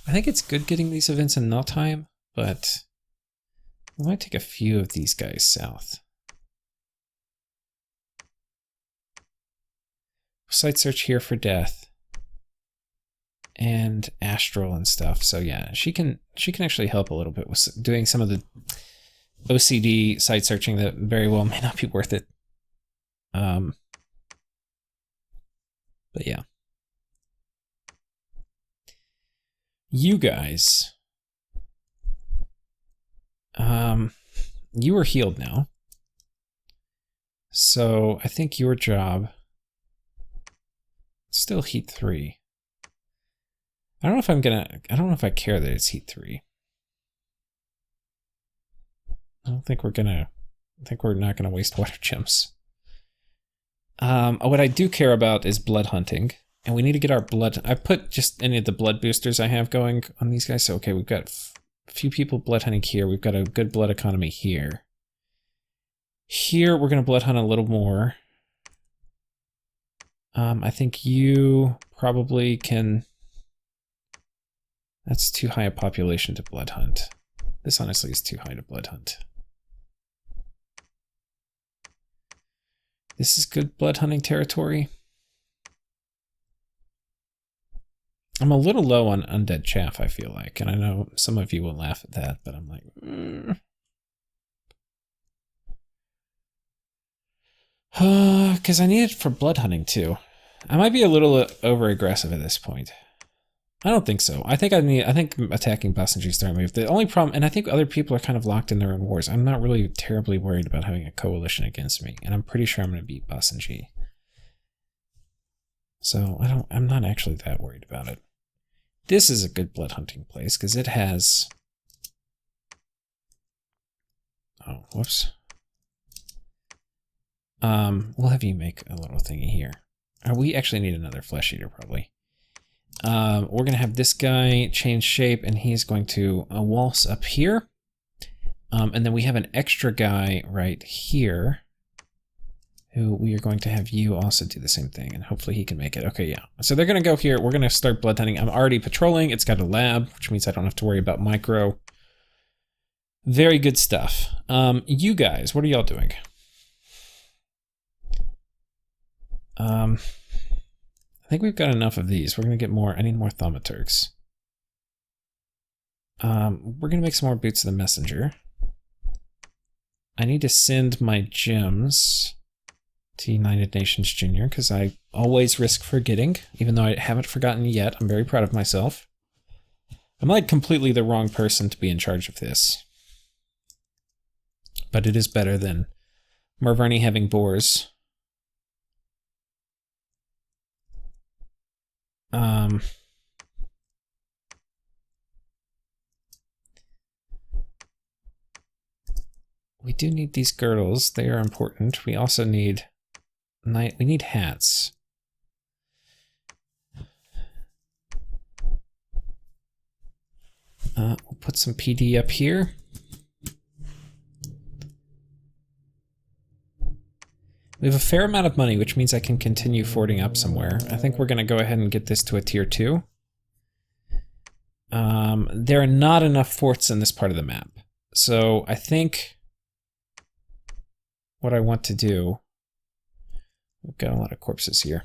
I think it's good getting these events in Nottheim, but we might take a few of these guys south. Site search here for death and astral and stuff. So yeah, she can actually help a little bit with doing some of the OCD site searching that very well may not be worth it. But yeah. You guys. You are healed now. So I think your job... Still heat 3. I don't know if I'm gonna... I don't know if I care that it's heat 3. I don't think we're gonna... I think we're not gonna waste water gems. What I do care about is blood hunting. And we need to get our blood... I put just any of the blood boosters I have going on these guys. So, okay, we've got a few people blood hunting here. We've got a good blood economy here. Here, we're going to blood hunt a little more. I think you probably can... That's too high a population to blood hunt. This honestly is too high to blood hunt. This is good blood hunting territory. I'm a little low on undead chaff, I feel like. And I know some of you will laugh at that, but I'm like... Because I need it for blood hunting too. I might be a little over aggressive at this point. I don't think so. I think attacking Bas-en-G is the right move. The only problem, and I think other people are kind of locked in their own wars. I'm not really terribly worried about having a coalition against me, and I'm pretty sure I'm going to beat Bas-en-G. So I'm not actually that worried about it. This is a good blood hunting place because it has... Oh, whoops. We'll have you make a little thingy here. We actually need another flesh eater probably. We're gonna have this guy change shape and he's going to waltz up here. And then we have an extra guy right here who we are going to have you also do the same thing and hopefully he can make it. Okay, yeah. So they're gonna go here. We're gonna start blood hunting. I'm already patrolling. It's got a lab, which means I don't have to worry about micro. Very good stuff. You guys, what are y'all doing? I think we've got enough of these. We're going to get more. I need more thaumaturgs. We're going to make some more Boots of the Messenger. I need to send my gems to United Nations Junior because I always risk forgetting, even though I haven't forgotten yet. I'm very proud of myself. I'm like completely the wrong person to be in charge of this. But it is better than Marverni having boars. We do need these girdles. They are important. We also need we need hats. We'll put some PD up here. We have a fair amount of money, which means I can continue forwarding up somewhere. I think we're going to go ahead and get this to a tier 2. There are not enough forts in this part of the map. So I think what I want to do... We've got a lot of corpses here.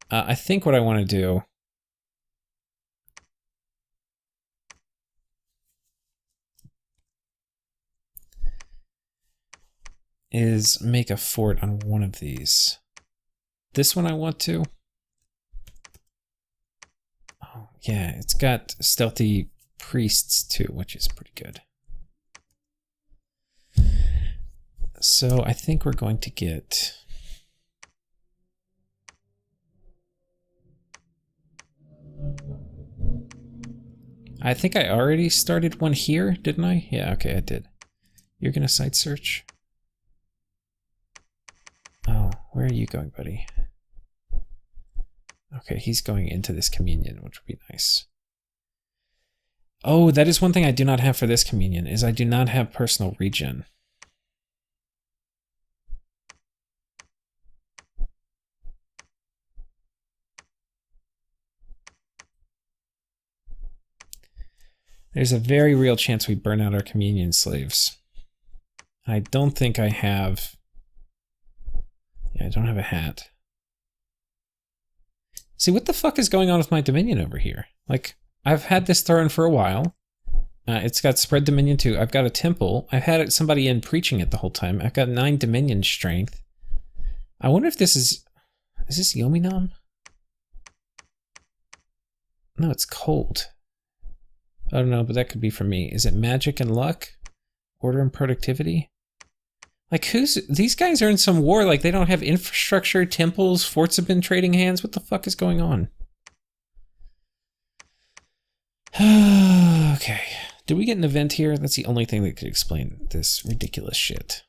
I think what I want to do... is make a fort on one of these. This one I want to. Oh, yeah, it's got stealthy priests too, which is pretty good. So I think we're going to get... I think I already started one here, didn't I? Yeah, okay, I did. You're gonna site search? Oh, where are you going, buddy? Okay, he's going into this communion, which would be nice. Oh, that is one thing I do not have for this communion, is I do not have personal regen. There's a very real chance we burn out our communion slaves. I don't think I have... Yeah, I don't have a hat. See, what the fuck is going on with my Dominion over here? Like, I've had this thrown for a while. It's got spread Dominion too. I've got a temple. I've had somebody in preaching it the whole time. I've got 9 Dominion strength. I wonder if this is... Is this Yomi Nom? No, it's cold. I don't know, but that could be from me. Is it magic and luck? Order and productivity? Like, these guys are in some war, like they don't have infrastructure, temples, forts have been trading hands. What the fuck is going on? Okay. Did we get an event here? That's the only thing that could explain this ridiculous shit.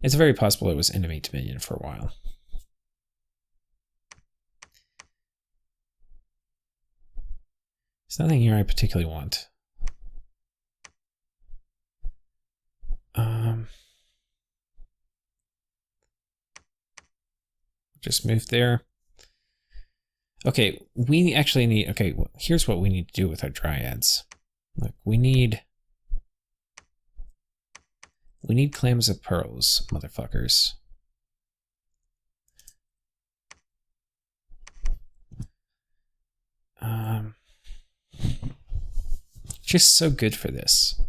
It's very possible it was enemy dominion for a while. There's nothing here I particularly want. Just move there. Okay, we actually need... Okay, well, here's what we need to do with our dryads. Look, we need clams of pearls, motherfuckers. Just so good for this.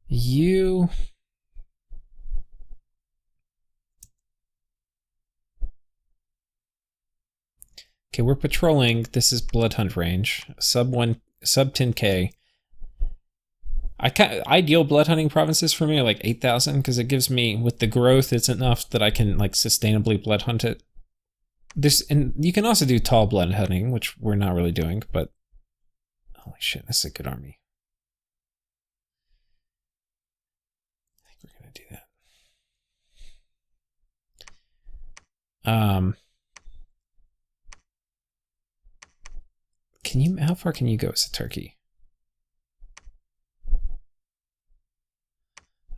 You... Okay, we're patrolling. This is Blood Hunt range. Sub 10k. Ideal blood hunting provinces for me are like 8,000 because it gives me, with the growth, it's enough that I can like sustainably blood hunt it. And you can also do tall blood hunting, which we're not really doing, but holy shit, this is a good army. I think we're gonna do that. How far can you go as a turkey?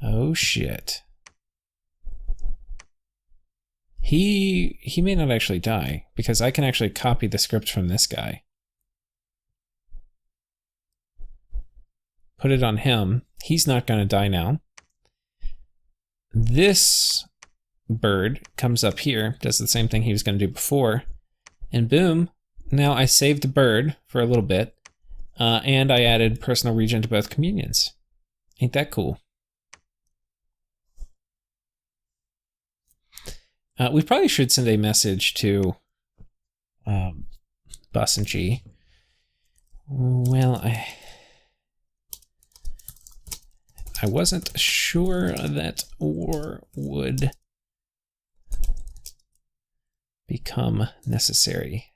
Oh shit. He may not actually die, because I can actually copy the script from this guy. Put it on him. He's not gonna die now. This bird comes up here, does the same thing he was gonna do before, and boom, now I saved the bird for a little bit, and I added personal region to both communions. Ain't that cool? We probably should send a message to Bas-en-G. Well, I wasn't sure that war would become necessary.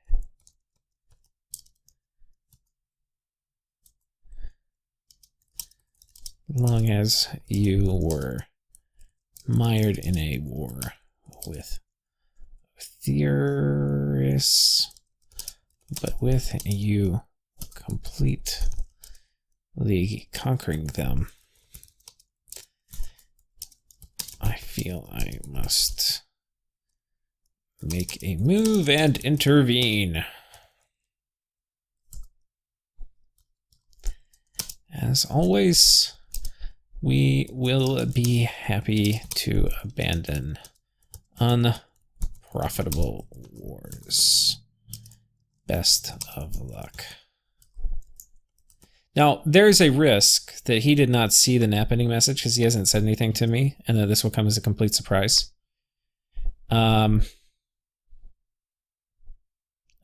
As long as you were mired in a war with theorists, but with you completely conquering them, I feel I must make a move and intervene. As always, we will be happy to abandon unprofitable wars. Best of luck. Now, there's a risk that he did not see the nap ending message because he hasn't said anything to me, and that this will come as a complete surprise. I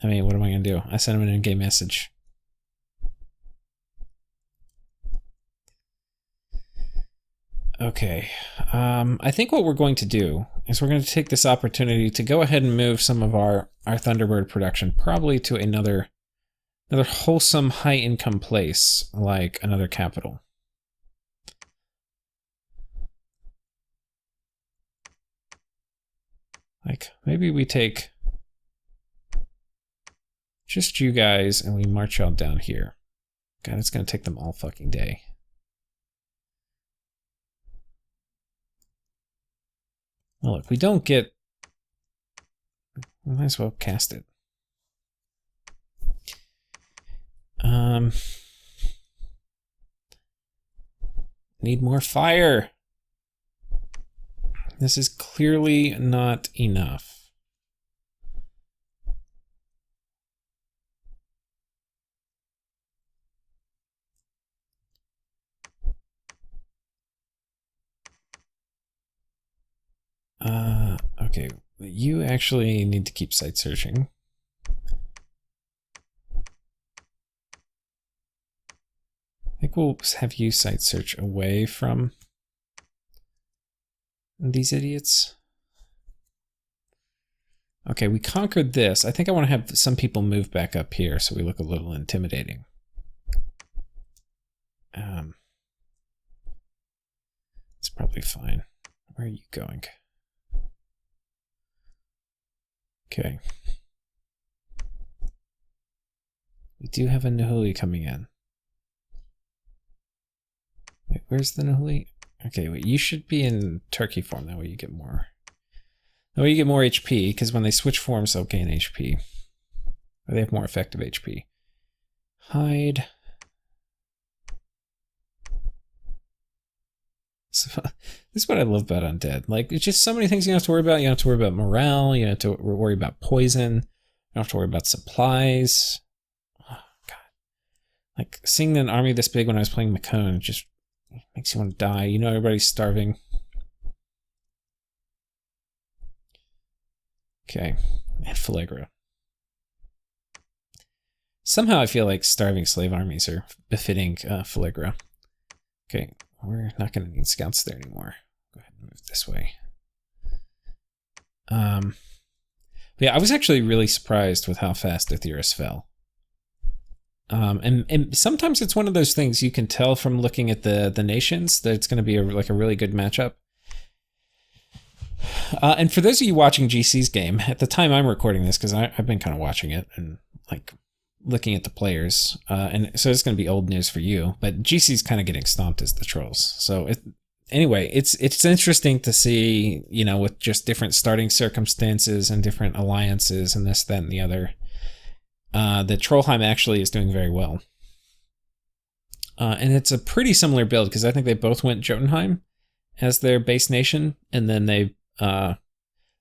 mean, what am I going to do? I sent him an in-game message. Okay, I think what we're going to do is we're going to take this opportunity to go ahead and move some of our Thunderbird production probably to another wholesome high-income place, like another capital. Like, maybe we take just you guys and we march out down here. God, it's going to take them all fucking day. Well, look, we don't get... We might as well cast it. Need more fire. This is clearly not enough. Okay, you actually need to keep site searching. I think we'll have you site search away from these idiots. Okay, we conquered this. I think I want to have some people move back up here so we look a little intimidating. It's probably fine. Where are you going? Okay. We do have a Nahuli coming in. Wait, where's the Nahuli? Okay, wait, you should be in Turkey form. That way you get more. That way you get more HP, because when they switch forms, they'll gain HP. Or they have more effective HP. Hide. So, this is what I love about Undead. Like, it's just so many things you don't have to worry about. You don't have to worry about morale. You don't have to worry about poison. You don't have to worry about supplies. Oh, God. Like, seeing an army this big when I was playing Macone just makes you want to die. You know everybody's starving. Okay. And Fulero. Somehow I feel like starving slave armies are befitting Fulero. Okay. We're not going to need scouts there anymore. Go ahead and move this way. But yeah, I was actually really surprised with how fast Aetheris fell. And sometimes it's one of those things you can tell from looking at the nations that it's going to be like a really good matchup. And for those of you watching GC's game, at the time I'm recording this, because I've been kind of watching it and like looking at the players, and so it's going to be old news for you, but GC's kind of getting stomped as the trolls. So anyway, it's interesting to see, you know, with just different starting circumstances and different alliances and this, that, and the other, that Trollheim actually is doing very well. And it's a pretty similar build, because I think they both went Jotunheim as their base nation, and then they got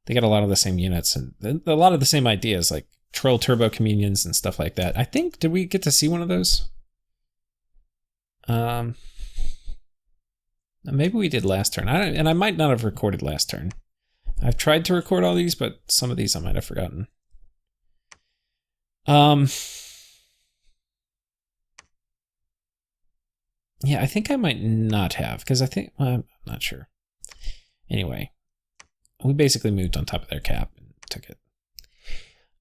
a lot of the same units and a lot of the same ideas, like Troll Turbo Communions and stuff like that. I think, did we get to see one of those? Maybe we did last turn. And I might not have recorded last turn. I've tried to record all these, but some of these I might have forgotten. Yeah, I think I might not have, because I think, well, I'm not sure. Anyway, we basically moved on top of their cap and took it.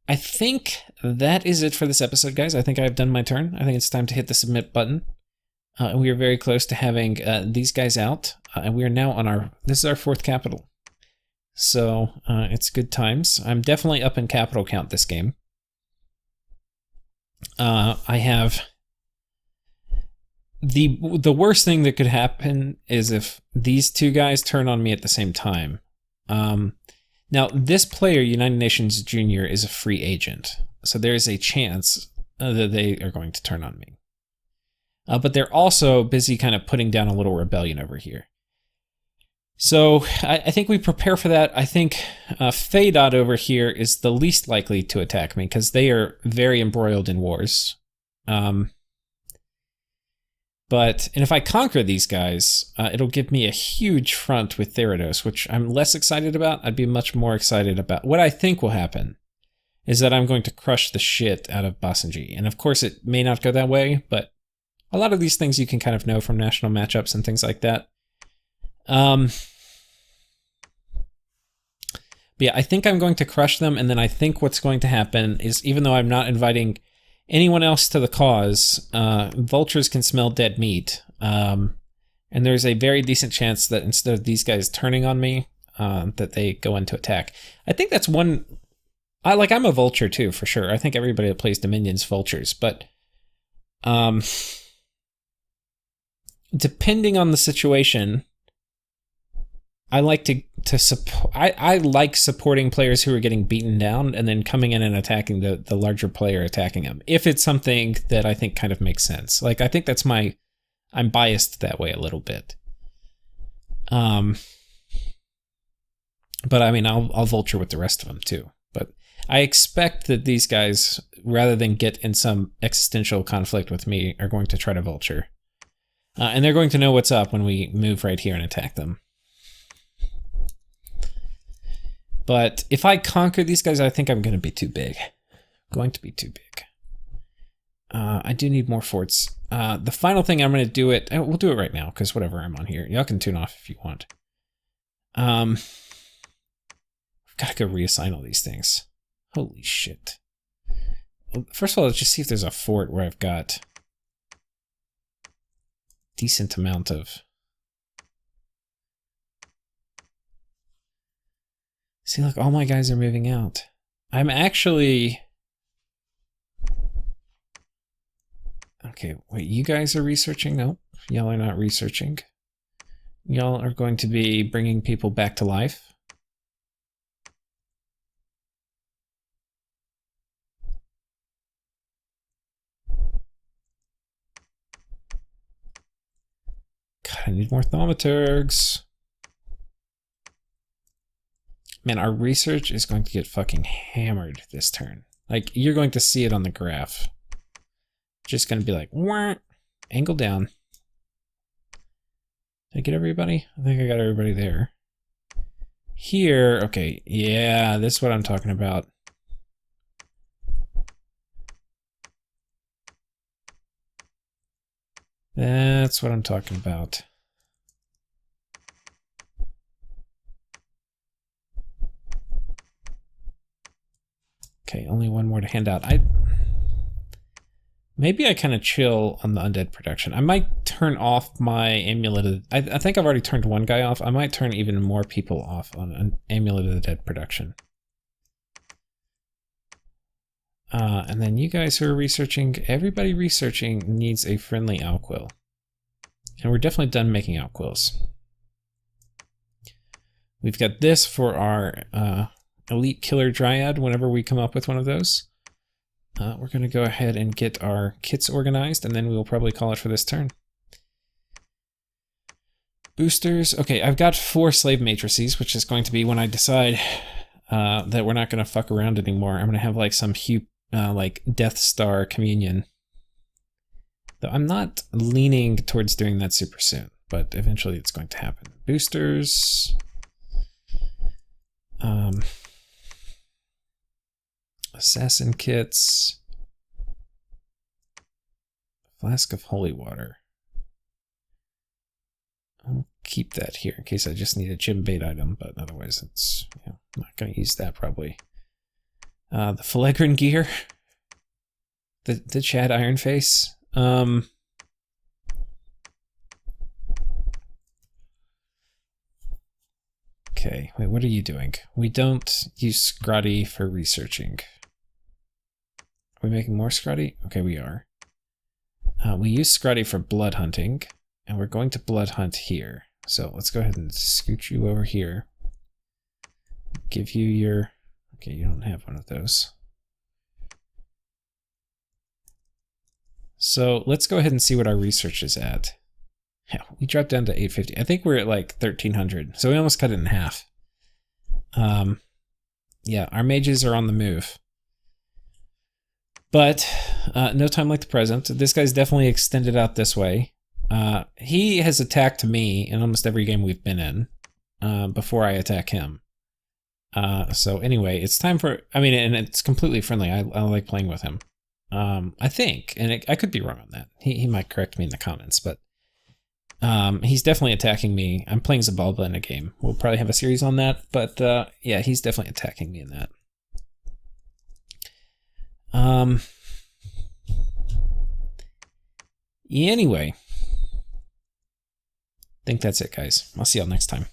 I think that is it for this episode, guys. I think I've done my turn. I think it's time to hit the submit button. We are very close to having these guys out, and we are now on this is our 4th capital. So it's good times. I'm definitely up in capital count this game. I have the worst thing that could happen is if these two guys turn on me at the same time. Now, this player, United Nations Junior, is a free agent, so there is a chance that they are going to turn on me. But they're also busy kind of putting down a little rebellion over here. So I think we prepare for that. I think Fadot over here is the least likely to attack me, because they are very embroiled in wars. And if I conquer these guys, it'll give me a huge front with Therados, which I'm less excited about. I'd be much more excited about. What I think will happen is that I'm going to crush the shit out of Bas-en-G. And of course, it may not go that way, but a lot of these things you can kind of know from national matchups and things like that. But yeah, I think I'm going to crush them, and then I think what's going to happen is, even though I'm not inviting anyone else to the cause, vultures can smell dead meat, and there's a very decent chance that instead of these guys turning on me, that they go into attack. I think that's one. I'm a vulture too, for sure. I think everybody that plays Dominion's vultures, but depending on the situation, I like to support. I like supporting players who are getting beaten down and then coming in and attacking the larger player, attacking them, if it's something that I think kind of makes sense. Like, I think that's I'm biased that way a little bit. But I mean, I'll vulture with the rest of them too. But I expect that these guys, rather than get in some existential conflict with me, are going to try to vulture. And they're going to know what's up when we move right here and attack them. But if I conquer these guys, I think I'm going to be too big. Going to be too big. I do need more forts. The final thing I'm going to do it... We'll do it right now, because whatever, I'm on here. Y'all can tune off if you want. We've got to go reassign all these things. Holy shit. Well, first of all, let's just see if there's a fort where I've got decent amount of... See, look, all my guys are moving out. I'm actually... Okay, wait, you guys are researching? Nope, y'all are not researching. Y'all are going to be bringing people back to life. God, I need more thaumaturgs. Man, our research is going to get fucking hammered this turn. Like, you're going to see it on the graph. Just gonna be like, wah, angle down. Did I get everybody? I think I got everybody there. Here, okay, yeah, this is what I'm talking about. That's what I'm talking about. Okay, only one more to hand out. Maybe I kind of chill on the undead production. I might turn off my amulet. I think I've already turned one guy off. I might turn even more people off on an amulet of the dead production. And then you guys who are researching, everybody researching needs a friendly outquill. And we're definitely done making outquills. We've got this for our elite killer dryad whenever we come up with one of those. We're going to go ahead and get our kits organized, and then we will probably call it for this turn. Boosters. Okay, I've got 4 slave matrices, which is going to be when I decide that we're not going to fuck around anymore. I'm going to have like some like Death Star communion. Though I'm not leaning towards doing that super soon, but eventually it's going to happen. Boosters. Assassin kits. Flask of holy water. I'll keep that here in case I just need a gym bait item, but otherwise it's, you know, I'm not going to use that probably. The Fulero gear. The Chad Iron Face. Okay, wait, what are you doing? We don't use Skotty for researching. Are we making more Skotty? Okay, we are. We use Skotty for blood hunting, and we're going to blood hunt here. So let's go ahead and scoot you over here. Give you your... Okay, you don't have one of those. So let's go ahead and see what our research is at. Yeah, we dropped down to 850. I think we're at like 1300, so we almost cut it in half. Yeah, our mages are on the move. But no time like the present. This guy's definitely extended out this way. He has attacked me in almost every game we've been in before I attack him. So anyway, it's time for... I mean, and it's completely friendly. I like playing with him. I think, and I could be wrong on that. He might correct me in the comments, but he's definitely attacking me. I'm playing Zabalba in a game. We'll probably have a series on that, but yeah, he's definitely attacking me in that. Anyway, I think that's it, guys. I'll see y'all next time.